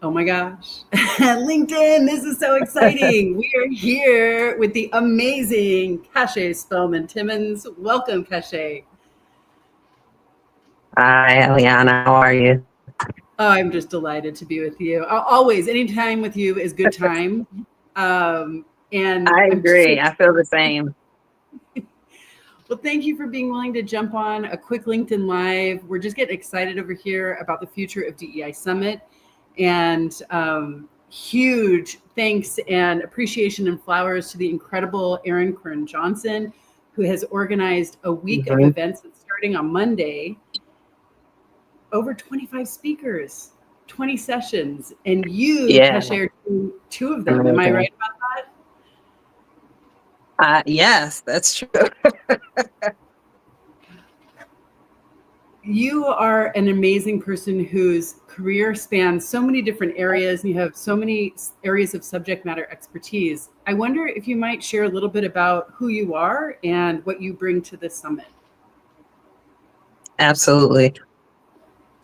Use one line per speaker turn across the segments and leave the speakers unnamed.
Oh my gosh. LinkedIn, this is so exciting. We are here with the amazing Cache Spellman Timmons. Welcome, Cache.
Hi, Eliana. How are you?
Oh, I'm just delighted to be with you. Always, any time with you is good time. And
I
I'm just so
agree. I feel the same.
well, thank you for being willing to jump on a quick LinkedIn Live. We're just getting excited over here about the Future of DEI Summit. And huge thanks and appreciation and flowers to the incredible Erin Quinn Johnson, who has organized a week of events that's starting on Monday. Over 25 speakers, 20 sessions, and you,
Yeah.
Cache, are doing two of them. Am I right about that?
Yes, that's true.
You are an amazing person whose career spans so many different areas and you have so many areas of subject matter expertise. I wonder if you might share a little bit about who you are and what you bring to this summit.
Absolutely.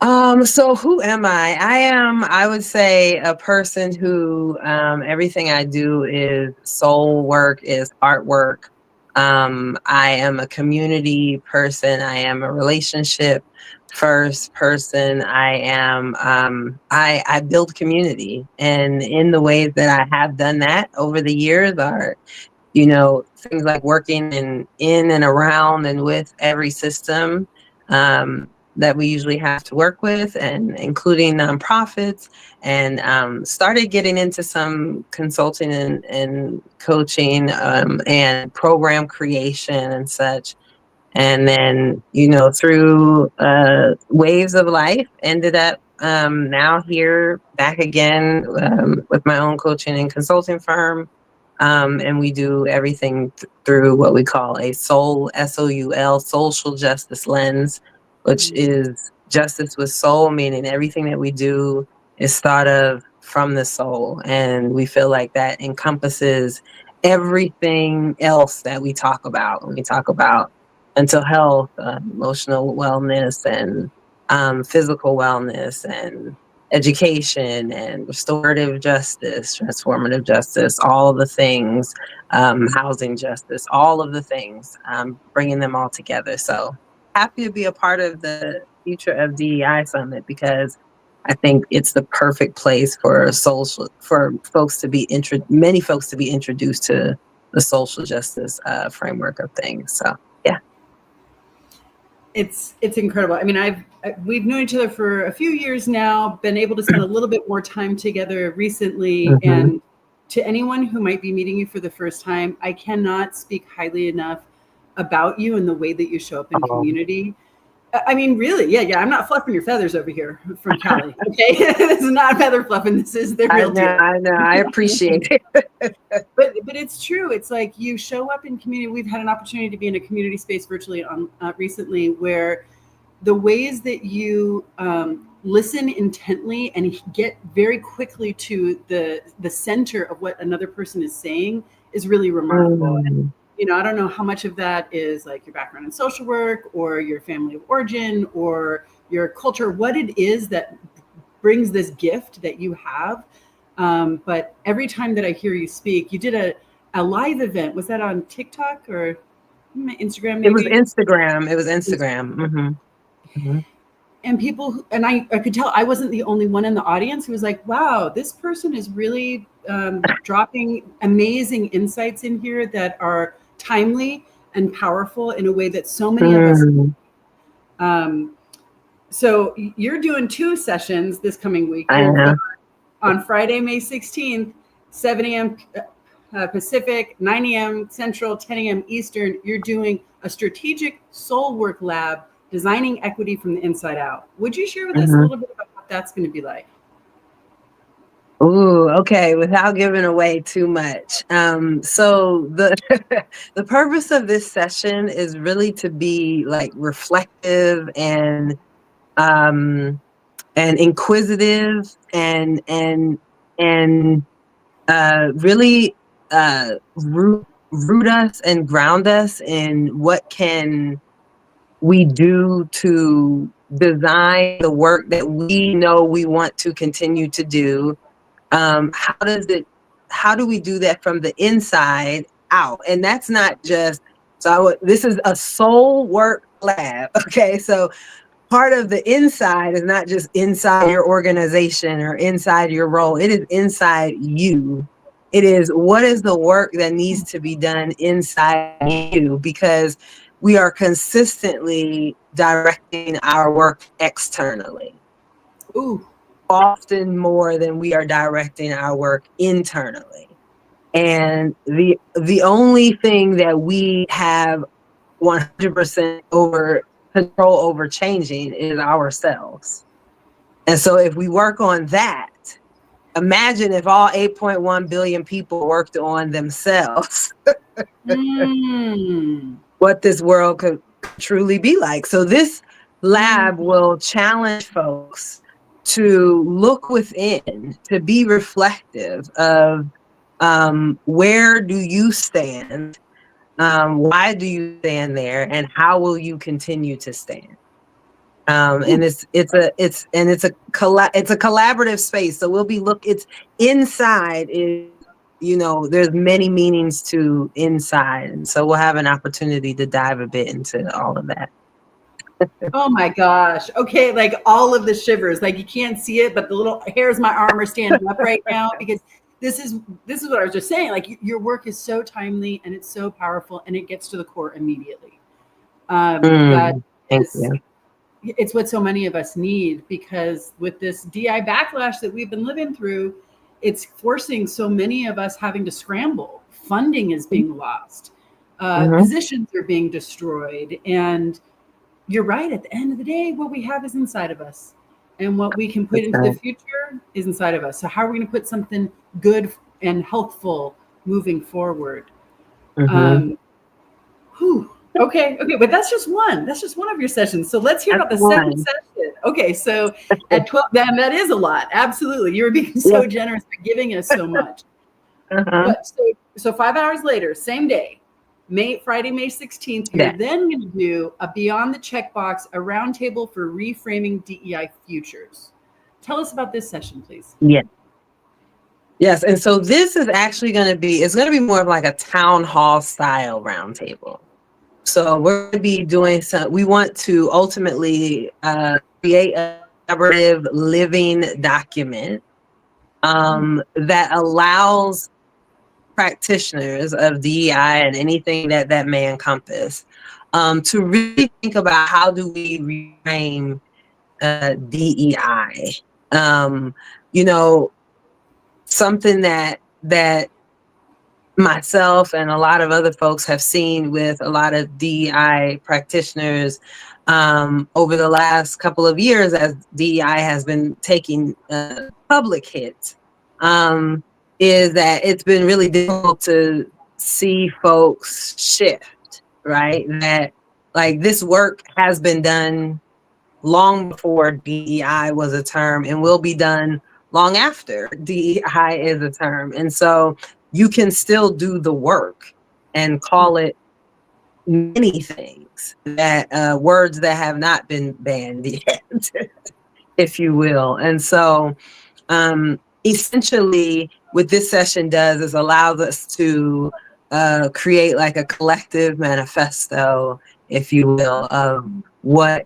So who am I? I would say, a person who everything I do is soul work, is artwork. I am a community person. I am a relationship first person. I build community, and in the ways that I have done that over the years are, things like working in and around and with every system that we usually have to work with, and including nonprofits, and started getting into some consulting and coaching and program creation and such. And then, through waves of life, ended up now here back again with my own coaching and consulting firm. And we do everything through what we call a soul, SOUL, social justice lens, which is justice with soul, meaning everything that we do is thought of from the soul. And we feel like that encompasses everything else that we talk about when we talk about mental health, emotional wellness, and physical wellness, and education, and restorative justice, transformative justice, all the things, housing justice, all of the things, bringing them all together. So happy to be a part of the Future of DEI Summit, because I think it's the perfect place for many folks to be introduced to the social justice framework of things. So yeah.
It's incredible. I mean, we've known each other for a few years now, been able to spend a little bit more time together recently. And to anyone who might be meeting you for the first time, I cannot speak highly enough about you and the way that you show up in community. I mean, really, yeah. I'm not fluffing your feathers over here from Cali. Okay, this is not feather fluffing. This is the real deal.
I know. I appreciate it.
But it's true. It's like you show up in community. We've had an opportunity to be in a community space virtually on recently, where the ways that you listen intently and get very quickly to the center of what another person is saying is really remarkable. And, I don't know how much of that is like your background in social work or your family of origin or your culture, what it is that brings this gift that you have. But every time that I hear you speak, you did a live event. Was that on TikTok or Instagram? Maybe?
It was Instagram.
And people, and I could tell I wasn't the only one in the audience who was like, wow, this person is really dropping amazing insights in here that are timely and powerful in a way that so many of us. So you're doing 2 sessions this coming week. On Friday, May 16th, 7 a.m. Pacific, 9 a.m. Central, 10 a.m. Eastern. You're doing a strategic soul work lab, designing equity from the inside out. Would you share with us a little bit about what that's going to be like?
Ooh, okay. Without giving away too much. So the the purpose of this session is really to be like reflective and inquisitive and really root us and ground us in what can we do to design the work that we know we want to continue to do, how do we do that from the inside out? And that's not just, this is a soul work lab. Okay. So part of the inside is not just inside your organization or inside your role. It is inside you. It is, what is the work that needs to be done inside you? Because we are consistently directing our work externally.
Ooh.
Often more than we are directing our work internally. And the only thing that we have 100% over control over changing is ourselves. And so if we work on that, imagine if all 8.1 billion people worked on themselves, what this world could truly be like. So this lab will challenge folks to look within, to be reflective of where do you stand, why do you stand there, and how will you continue to stand? And it's a collaborative space. So we'll be it's inside is, there's many meanings to inside, and so we'll have an opportunity to dive a bit into all of that.
Oh my gosh. Okay, like all of the shivers. Like you can't see it, but the little hairs of my arm are standing up right now, because this is what I was just saying. Like your work is so timely and it's so powerful, and it gets to the core immediately. That is, it's what so many of us need, because with this DI backlash that we've been living through, it's forcing so many of us having to scramble. Funding is being lost. Positions are being destroyed. And you're right. At the end of the day, what we have is inside of us, and what we can put into the future is inside of us. So how are we going to put something good and healthful moving forward? Okay. But that's just one of your sessions. So let's hear about the second session. Okay. So at 12, that is a lot. Absolutely. You're being so generous by giving us so much. But so 5 hours later, same day, Friday, May 16th, you're then going to do a Beyond the Checkbox, a roundtable for reframing DEI futures. Tell us about this session, please.
Yes. And so this is actually going to be more of like a town hall style roundtable. So we're going to be doing we want to ultimately create a collaborative living document that allows practitioners of DEI and anything that may encompass to really think about, how do we reframe DEI? Something that myself and a lot of other folks have seen with a lot of DEI practitioners over the last couple of years, as DEI has been taking public hits, is that it's been really difficult to see folks shift, right? That like this work has been done long before DEI was a term, and will be done long after DEI is a term. And so you can still do the work and call it many things, that words that have not been banned yet, if you will. And so essentially what this session does is allows us to create like a collective manifesto, if you will, of what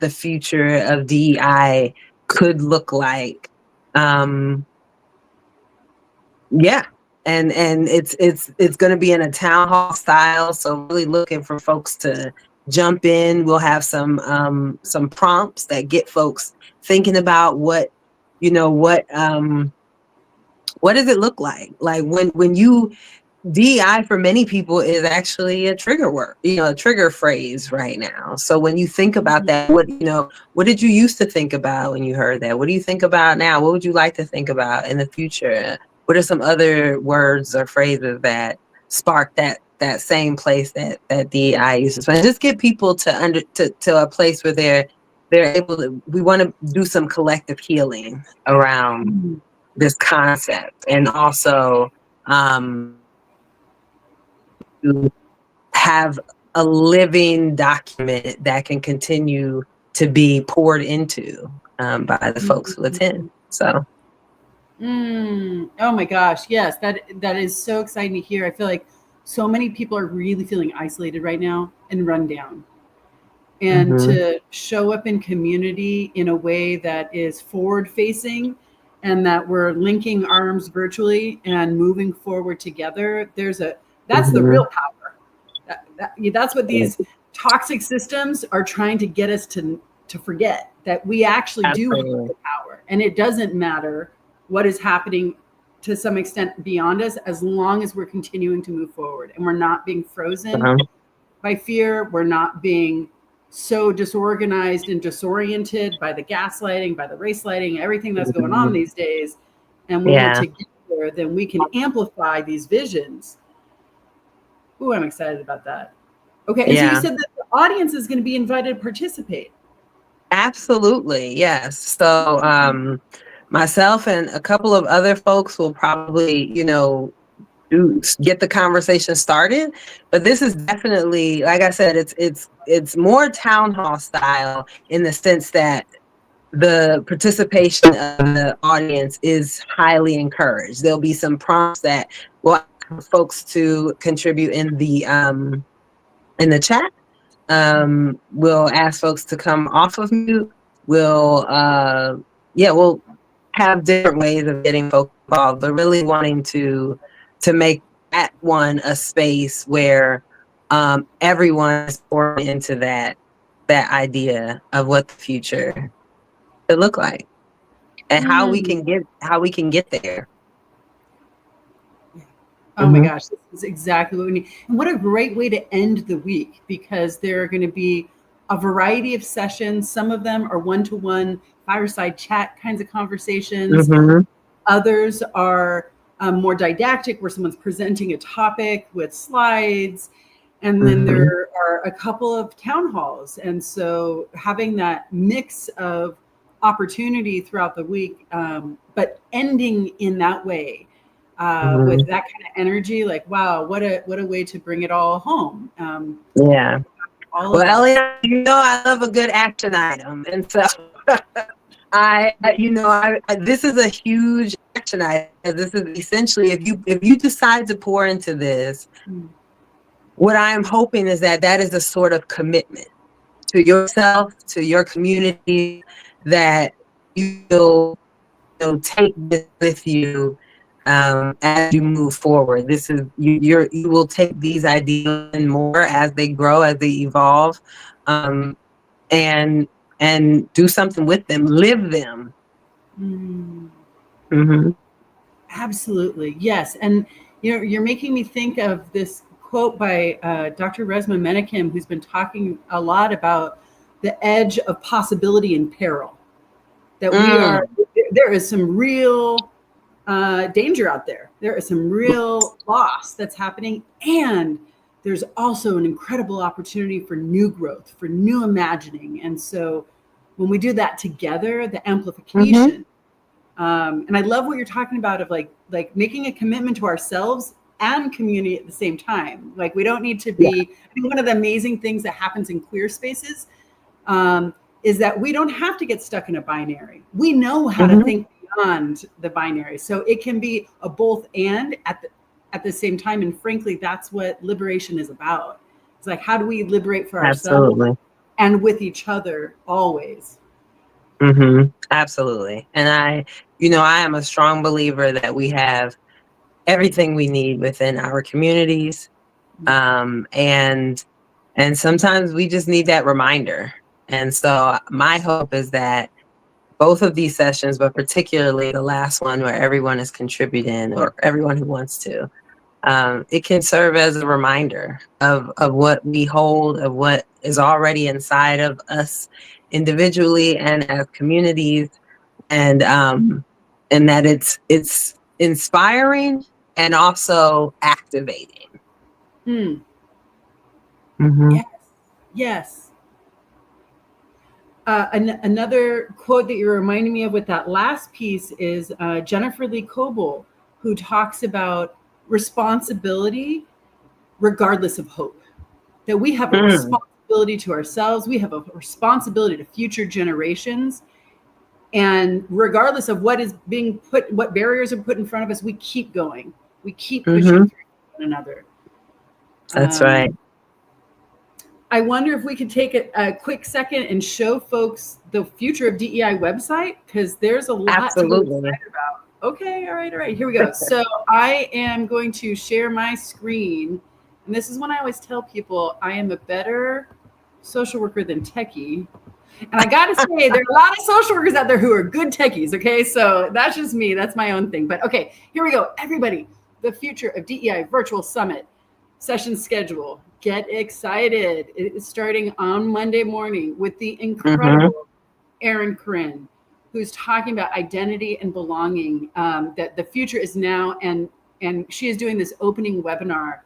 the future of DEI could look like. And it's going to be in a town hall style. So really looking for folks to jump in. We'll have some prompts that get folks thinking about what does it look like? Like when you, DEI for many people is actually a trigger word, a trigger phrase right now. So when you think about that, what did you used to think about when you heard that? What do you think about now? What would you like to think about in the future? What are some other words or phrases that spark that same place that DEI uses? So just get people to a place where they're able to, we want to do some collective healing around this concept, and also to have a living document that can continue to to be poured into by the folks who attend. So.
Oh my gosh. Yes, that is so exciting to hear. I feel like so many people are really feeling isolated right now and run down. And to show up in community in a way that is forward facing and that we're linking arms virtually and moving forward together, that's the real power. That's what these toxic systems are trying to get us to forget, that we actually do have the power, and it doesn't matter what is happening to some extent beyond us, as long as we're continuing to move forward and we're not being frozen by fear. We're not being so disorganized and disoriented by the gaslighting, by the race lighting, everything that's going on these days. And when we're together, then we can amplify these visions. Ooh, I'm excited about that. Okay. And so you said that the audience is going to be invited to participate.
Absolutely. Yes. So myself and a couple of other folks will probably, get the conversation started. But this is definitely, like I said, it's more town hall style in the sense that the participation of the audience is highly encouraged. There'll be some prompts that will ask folks to contribute in the chat. We'll ask folks to come off of mute. We'll have different ways of getting folks involved, but really wanting to make that one a space where everyone is pouring into that idea of what the future could look like and how we can get there.
Oh my gosh, this is exactly what we need. And what a great way to end the week, because there are going to be a variety of sessions. Some of them are one-to-one fireside chat kinds of conversations. Others are more didactic, where someone's presenting a topic with slides. And then there are a couple of town halls. And so having that mix of opportunity throughout the week, but ending in that way, with that kind of energy, like, wow, what a way to bring it all home.
Well, Elliot, I love a good action item, and so this is a huge action item. This is essentially, if you decide to pour into this, what I'm hoping is that is a sort of commitment to yourself, to your community, that you'll take this with you as you move forward. This is you will take these ideas and more as they grow, as they evolve, and do something with them, live them.
Absolutely, yes. And you're making me think of this quote by Dr. Resmaa Menakem, who's been talking a lot about the edge of possibility and peril. That there is some real danger out there. There is some real loss that's happening. And there's also an incredible opportunity for new growth, for new imagining. And so when we do that together, the amplification, and I love what you're talking about of like making a commitment to ourselves and community at the same time. Like, we don't need to be, I think one of the amazing things that happens in queer spaces is that we don't have to get stuck in a binary. We know how to think beyond the binary. So it can be a both and at the same time. And frankly, that's what liberation is about. It's like, how do we liberate for ourselves and with each other always?
Absolutely. And I am a strong believer that we have everything we need within our communities. And sometimes we just need that reminder. And so my hope is that both of these sessions, but particularly the last one where everyone is contributing, or everyone who wants to, it can serve as a reminder of what we hold, of what is already inside of us individually and as communities, and that it's inspiring and also activating.
Yes. Another quote that you're reminding me of with that last piece is Jennifer Lee Coble, who talks about responsibility regardless of hope. That we have a responsibility responsibility to ourselves. We have a responsibility to future generations. And regardless of what is being put, what barriers are put in front of us, we keep going. We keep pushing through one another.
That's right.
I wonder if we could take a quick second and show folks the Future of DEI website, because there's a lot to be excited about. Okay, all right. Here we go. So I am going to share my screen. And this is when I always tell people I am a better social worker than techie. And I got to say, there are a lot of social workers out there who are good techies, okay? So that's just me. That's my own thing. But okay, here we go. Everybody, the Future of DEI Virtual Summit session schedule. Get excited. It is starting on Monday morning with the incredible Erin Corinne, who's talking about identity and belonging, that the future is now, and she is doing this opening webinar.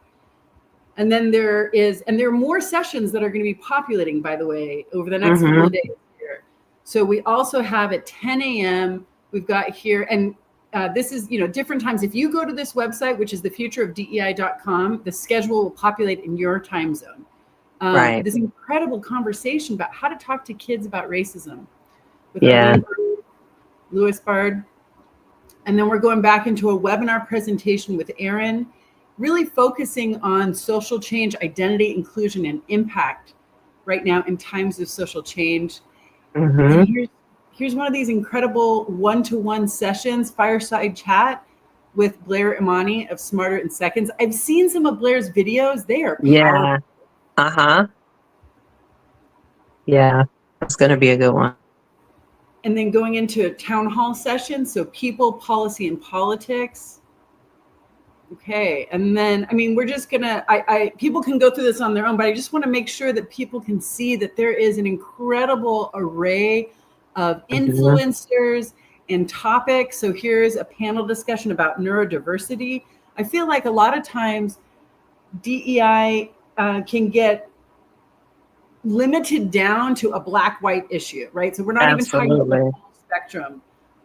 And then there are more sessions that are going to be populating, by the way, over the next couple of days here. So we also have at 10 a.m. we've got here, and this is, different times. If you go to this website, which is thefutureofdei.com, the schedule will populate in your time zone.
Right.
This incredible conversation about how to talk to kids about racism with Lewis Bard. And then we're going back into a webinar presentation with Erin, really focusing on social change, identity, inclusion, and impact right now in times of social change. And here's one of these incredible one-to-one sessions, fireside chat with Blair Imani of Smarter in Seconds. I've seen some of Blair's videos. They are powerful.
Yeah, that's going to be a good one.
And then going into a town hall session, so people, policy, and politics. Okay, and then, we're just gonna, people can go through this on their own, but I just want to make sure that people can see that there is an incredible array of influencers and topics. So here's a panel discussion about neurodiversity. I feel like a lot of times DEI can get limited down to a black-white issue, right? So we're not even talking about the whole spectrum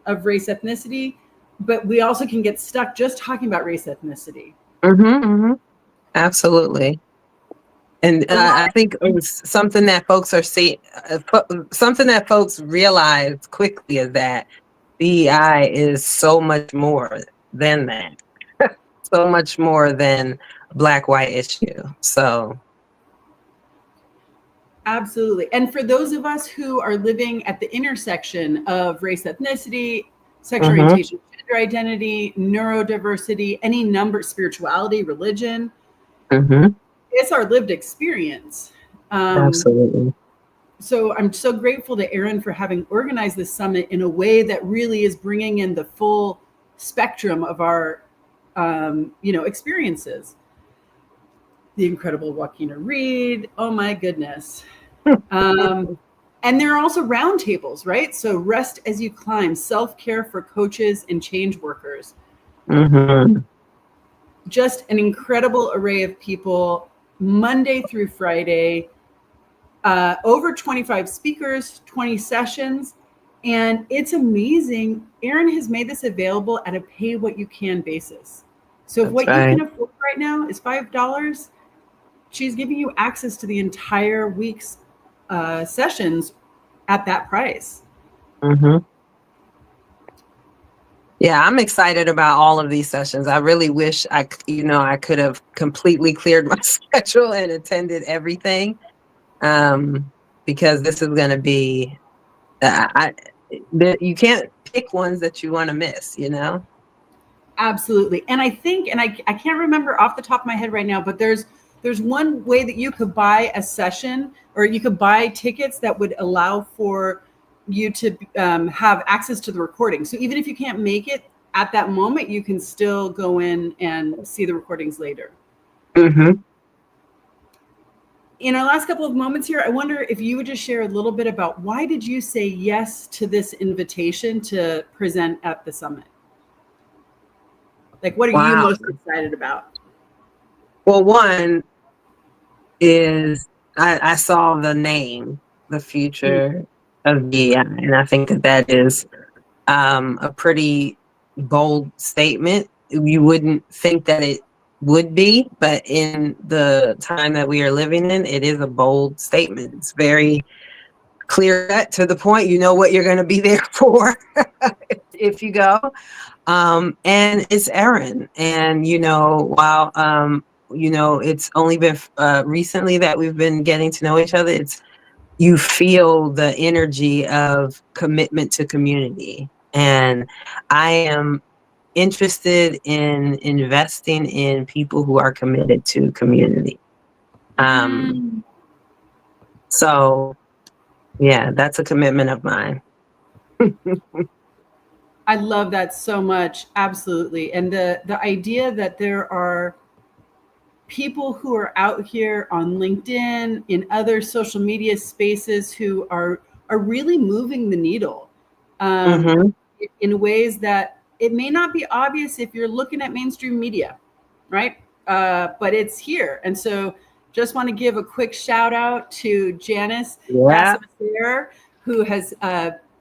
of race, ethnicity, but we also can get stuck just talking about race, ethnicity.
Absolutely. And I think it's something that folks are seeing, something that folks realize quickly is that DEI is so much more than that, so much more than a black-white issue. So.
Absolutely. And for those of us who are living at the intersection of race, ethnicity, sexual orientation, gender identity, neurodiversity, any number, spirituality, religion, it's our lived experience.
Absolutely.
So I'm so grateful to Erin for having organized this summit in a way that really is bringing in the full spectrum of our, experiences. The incredible Joaquina Reed. Oh my goodness. And there are also roundtables, right? So Rest as You Climb, self-care for coaches and change workers. Just an incredible array of people, Monday through Friday, over 25 speakers, 20 sessions. And it's amazing. Erin has made this available at a pay what you can basis. So if what you can afford right now is $5, she's giving you access to the entire week's sessions at that price.
Yeah, I'm excited about all of these sessions. I really wish I could have completely cleared my schedule and attended everything, because this is going to be, you can't pick ones that you want to miss,
Absolutely. And I think, and I can't remember off the top of my head right now, but there's one way that you could buy a session, or you could buy tickets that would allow for you to have access to the recording. So even if you can't make it at that moment, you can still go in and see the recordings later. In our last couple of moments here, I wonder if you would just share a little bit about why did you say yes to this invitation to present at the summit? Like, what are you most excited about?
Well, one is I saw the name, the Future of DEI, and I think that is a pretty bold statement. You wouldn't think that it would be, but in the time that we are living in, it is a bold statement. It's very clear cut, to the point. You know what you're going to be there for if you go. And it's Erin. And, while, it's only been recently that we've been getting to know each other, you feel the energy of commitment to community. And I am interested in investing in people who are committed to community. So yeah, that's a commitment of mine.
I love that so much. Absolutely. And the idea that there are people who are out here on LinkedIn, in other social media spaces, who are really moving the needle in ways that it may not be obvious if you're looking at mainstream media, right? But it's here. And so just want to give a quick shout out to Janice Gassimaser, who has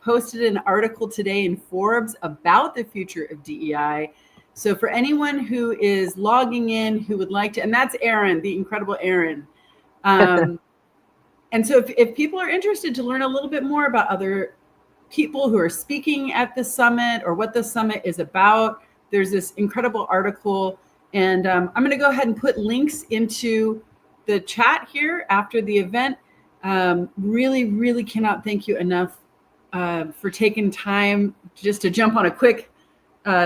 posted an article today in Forbes about the future of DEI. So for anyone who is logging in, who would like to, and that's Erin, the incredible Erin. And so if people are interested to learn a little bit more about other people who are speaking at the summit or what the summit is about, there's this incredible article. And I'm going to go ahead and put links into the chat here after the event. Really, really cannot thank you enough for taking time just to jump on a quick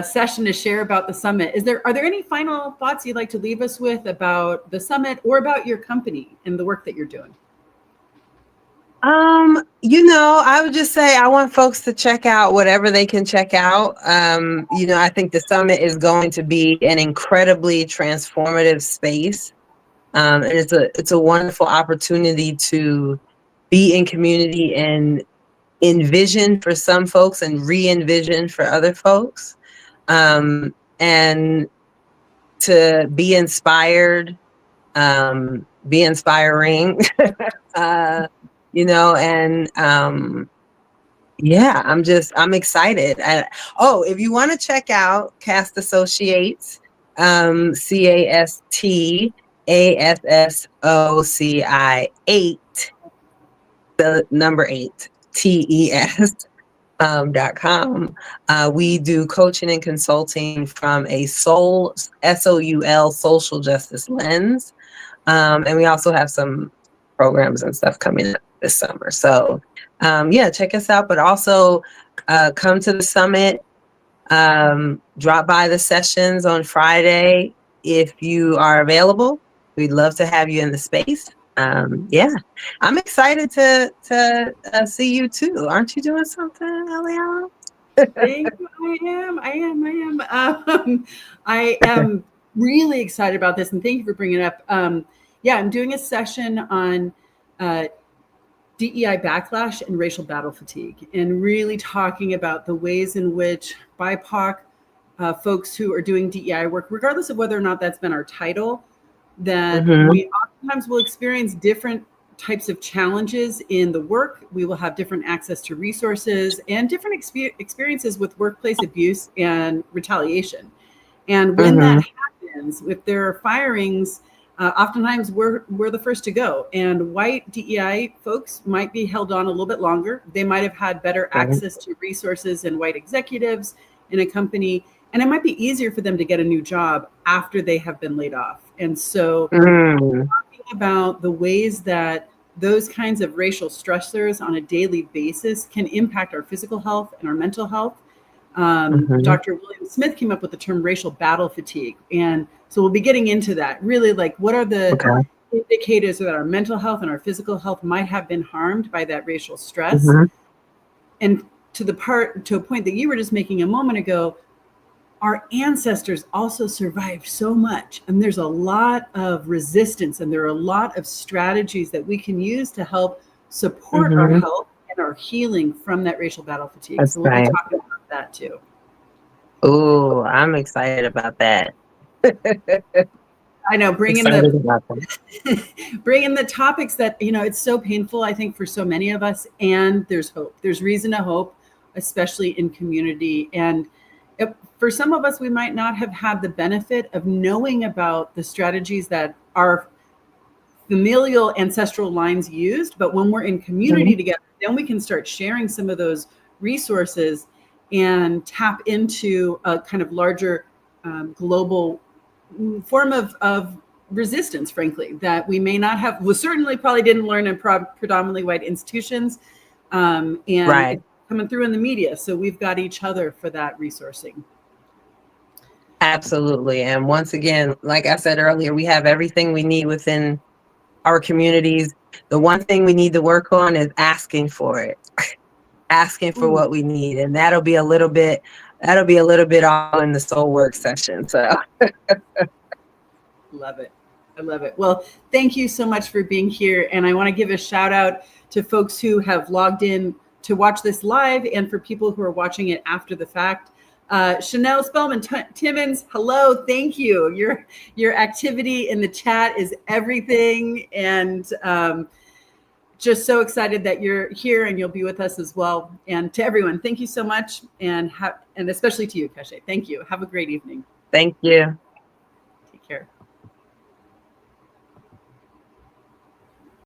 session to share about the summit. Are there any final thoughts you'd like to leave us with about the summit or about your company and the work that you're doing?
I would just say I want folks to check out whatever they can check out. I think the summit is going to be an incredibly transformative space. And it's a wonderful opportunity to be in community and envision for some folks and re-envision for other folks. And to be inspired, be inspiring, I'm excited. If you want to check out Cast Associates, CASTASSOCI 8, the number 8, TES.com. We do coaching and consulting from a SOUL social justice lens. And we also have some programs and stuff coming up this summer. So check us out, but also come to the summit, drop by the sessions on Friday if you are available. We'd love to have you in the space. I'm excited to see you too. Aren't you doing something, Eliana?
Thank you. I am. I am really excited about this, and thank you for bringing it up. I'm doing a session on DEI backlash and racial battle fatigue, and really talking about the ways in which BIPOC folks who are doing DEI work, regardless of whether or not that's been our title, that we oftentimes will experience different types of challenges in the work. We will have different access to resources and different experiences with workplace abuse and retaliation. And when that happens, if there are firings, oftentimes we're the first to go. And white DEI folks might be held on a little bit longer. They might have had better access to resources and white executives in a company. And it might be easier for them to get a new job after they have been laid off. And so talking about the ways that those kinds of racial stressors on a daily basis can impact our physical health and our mental health. Dr. William Smith came up with the term racial battle fatigue. And so we'll be getting into that. Really, like, what are the indicators that our mental health and our physical health might have been harmed by that racial stress? And to a point that you were just making a moment ago, our ancestors also survived so much, and there's a lot of resistance, and there are a lot of strategies that we can use to help support our health and our healing from that racial battle fatigue. So we'll be talking about that too.
Oh, I'm excited about that.
I know, bringing the topics that, it's so painful, I think, for so many of us, and there's hope. There's reason to hope, especially in community. And for some of us, we might not have had the benefit of knowing about the strategies that our familial ancestral lines used, but when we're in community together, then we can start sharing some of those resources and tap into a kind of larger global form of resistance, frankly, that we may not have, well, certainly probably didn't learn in predominantly white institutions, and
Right.
it's coming through in the media. So we've got each other for that resourcing.
Absolutely. And once again, like I said earlier, we have everything we need within our communities. The one thing we need to work on is asking for it, asking for what we need. And that'll be a little bit all in the soul work session. So
Love it. I love it. Well, thank you so much for being here. And I want to give a shout out to folks who have logged in to watch this live and for people who are watching it after the fact. Chanel Spellman Timmons, hello, thank you. Your activity in the chat is everything, and just so excited that you're here and you'll be with us as well. And to everyone, thank you so much, and especially to you, Keshe. Thank you. Have a great evening.
thank you.